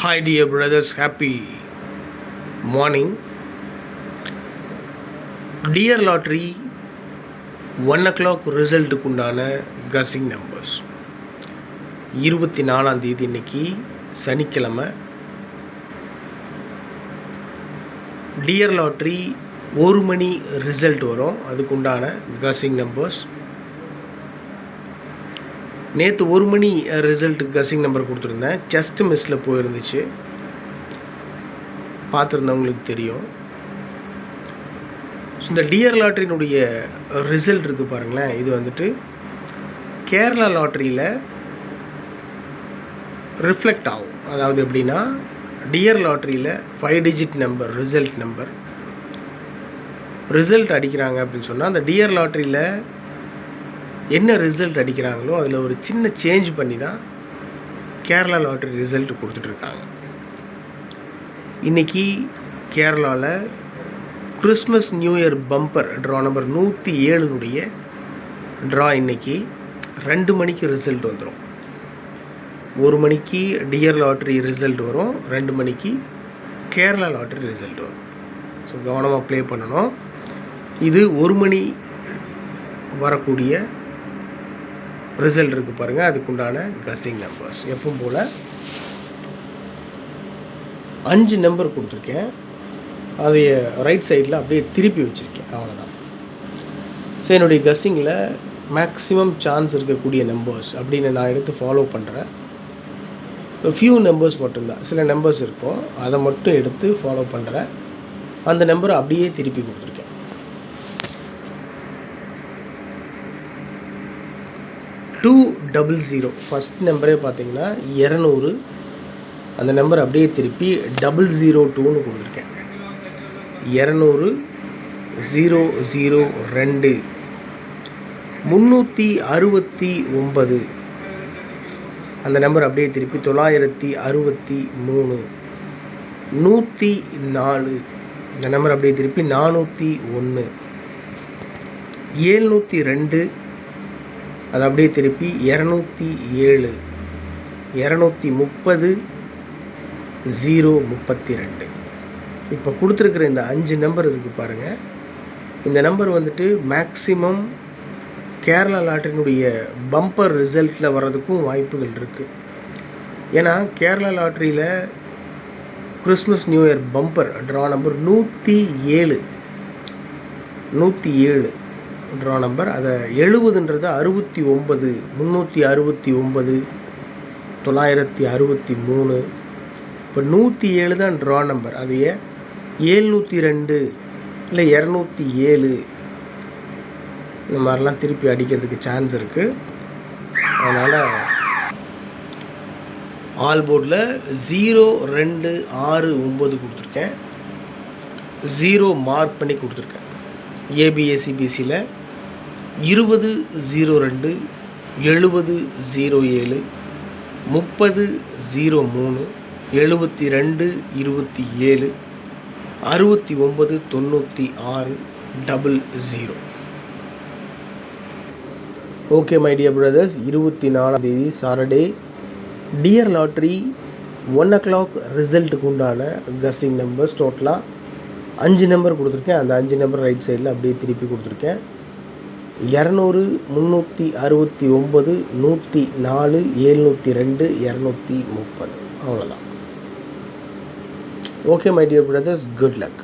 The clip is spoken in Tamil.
Hi dear brothers, happy morning. Dear Lottery 1 o'clock ரிசல்ட்டுக்கு உண்டான கசிங் நம்பர்ஸ் 24ஆம் தேதி இன்னைக்கு சனிக்கிழமை. டியர் லாட்ரி 1 மணி ரிசல்ட் வரும், அதுக்கு உண்டான கசிங் நம்பர்ஸ். நேற்று 1 மணி ரிசல்ட்டுக்கு கசிங் நம்பர் கொடுத்துருந்தேன், ஜஸ்ட் மிஸ்ஸில் போயிருந்துச்சு, பார்த்துருந்தவங்களுக்கு தெரியும். இந்த டியர் லாட்ரியினுடைய ரிசல்ட் இருக்குது பாருங்களேன், இது வந்துட்டு கேரளா லாட்ரியில் ரிஃப்ளெக்ட் ஆகும். அதாவது எப்படின்னா, டியர் லாட்ரியில் 5 டிஜிட் நம்பர் ரிசல்ட் அடிக்கிறாங்க அப்படின்னு சொன்னால், அந்த டியர் லாட்ரியில் என்ன ரிசல்ட் அடிக்கிறாங்களோ அதில் ஒரு சின்ன சேஞ்ச் பண்ணி தான் கேரளா லாட்ரி ரிசல்ட் கொடுத்துட்ருக்காங்க. இன்றைக்கி கேரளாவில் Christmas new year bumper draw number 107னுடைய ட்ரா இன்னைக்கு 2 மணிக்கு ரிசல்ட் வந்துடும். 1 மணிக்கு டியர் லாட்ரி ரிசல்ட் வரும், 2 மணிக்கு கேரளா லாட்ரி ரிசல்ட் வரும். ஸோ கவனமாக ப்ளே பண்ணணும். இது 1 மணி வரக்கூடிய ரிசல்ட் இருக்குது பாருங்கள், அதுக்குண்டான கசிங் நம்பர்ஸ். எப்பவும் போல் 5 நம்பர் கொடுத்துருக்கேன், அதை ரைட் சைடில் அப்படியே திருப்பி வச்சுருக்கேன், அவ்வளோதான். ஸோ என்னுடைய கஸ்ஸிங்கில் மேக்ஸிமம் சான்ஸ் இருக்கக்கூடிய நம்பர்ஸ் அப்படின்னு நான் எடுத்து ஃபாலோ பண்ணுறேன். ஃபியூ நம்பர்ஸ் மட்டும்தான், சில நம்பர்ஸ் இருக்கும், அதை மட்டும் எடுத்து ஃபாலோ பண்ணுறேன். அந்த நம்பரை அப்படியே திருப்பி கொடுத்துருக்கேன். 200 ஃபஸ்ட் நம்பரே பார்த்தீங்கன்னா 200, அந்த நம்பர் அப்படியே திருப்பி 002ன்னு கொடுத்துருக்கேன். 200 002 369, அந்த நம்பர் அப்படியே திருப்பி 963 104, இந்த நம்பர் அப்படியே திருப்பி 401 702, அது அப்படியே திருப்பி 207 230 032. இப்போ கொடுத்துருக்குற இந்த 5 நம்பர் இருக்குது பாருங்கள், இந்த நம்பர் வந்துட்டு மேக்ஸிமம் கேரளா லாட்ரியினுடைய பம்பர் ரிசல்ட்டில் வர்றதுக்கும் வாய்ப்புகள் இருக்குது. ஏன்னா கேரளா லாட்ரியில் Christmas new year bumper draw number 107 draw number, அதை 70ன்றது 69 369 963. இப்போ 107 தான் ட்ரா நம்பர், அதையே 702 இல்லை 207 இந்த மாதிரிலாம் திருப்பி அடிக்கிறதுக்கு சான்ஸ் இருக்குது. அதனால் ஆல் போர்டில் 0269 கொடுத்துருக்கேன், 0 மார்க் பண்ணி கொடுத்துருக்கேன். ஏபிஎஸ்சிபிசியில் 2002 7007 3003 72 27 69 96 00. ஓகே மை டியர் பிரதர்ஸ், 24ஆம் தேதி சாட்டர்டே டியர் லாட்ரி 1 o'clock ரிசல்ட்டுக்கு உண்டான கஸ்ஸிங் நம்பர்ஸ் டோட்டலாக 5 நம்பர் கொடுத்துருக்கேன். அந்த 5 நம்பர் ரைட் சைடில் அப்படியே திருப்பி கொடுத்துருக்கேன். 200 369 104 702 230, அவ்வளோதான். Okay my dear brothers, good luck.